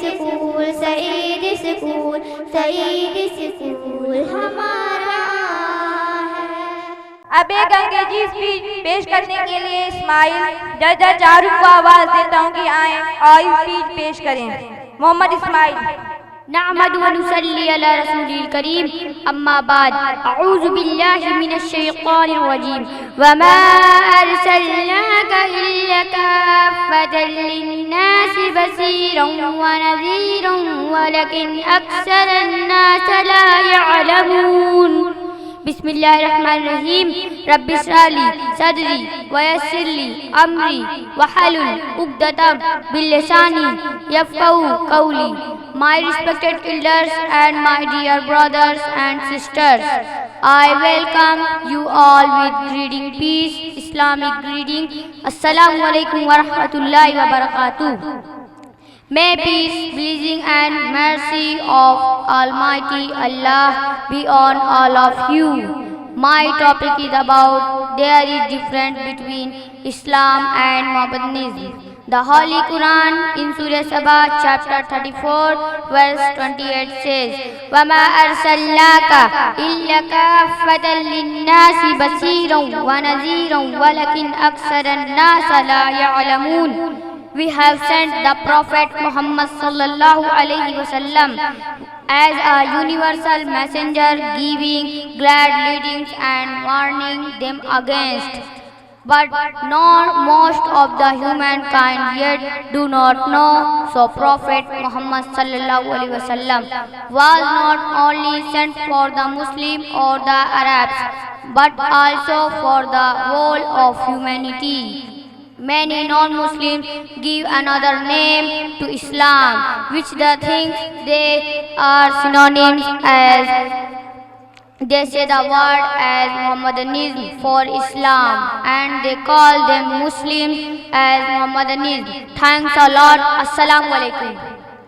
School हमारा है। अब एक अंग्रेजी स्पीच पेश करने के लिए इस्माइल जज चारुक को आवाज देता हूँ कि आए और स्पीच पेश करें। मोहम्मद इस्माइल। नहमदु व नुसल्ली अला रसूलिल करीम, अम्मा बाद, अऊज़ु बिल्लाहि मिनश शैतानिर रजीम, वमा अरसलनाका इल्ला काफ़्फतल लिन्नासि बसीरन व नज़ीरन वलकिन अक्सरन नास ला यअलमून। बिस्मिल्लाहिर्रहमानिर्रहीम। रब्बि इश्रह ली सदरी वयस्सिर ली अमरी वहलुल उक़दतम मिन लिसानी यफ़क़हू क़ौली। My respected elders and my dear brothers and sisters, I welcome you all with greeting peace, Islamic greeting. Assalamu alaikum wa rahmatullahi wa barakatuh. May peace, blessing and mercy of Almighty Allah be on all of you. My topic is about there is difference between Islam and Mohammedanism. The Holy Quran in Surah Saba chapter 34 verse 28 says, وَمَا أَرْسَلْنَاكَ إِلَّا كَافَّةً لِلنَّاسِ بَشِيرًا وَنَذِيرًا وَلَكِنْ أَكْثَرَ النَّاسِ لَا يَعْلَمُونَ. We have sent the Prophet Muhammad sallallahu alaihi wasallam as a universal messenger, giving glad tidings and warning them against. But most of the humankind yet do not know. So Prophet Muhammad sallallahu alaihi wasallam was not only sent for the Muslim or the Arabs, but also for the whole of humanity. Many non-Muslims give another name to Islam, which they think they are synonyms as. They say the word as Mohammedanism for Islam, and they call them Muslims as Mohammedanism. Thanks a lot. Assalamu alaikum.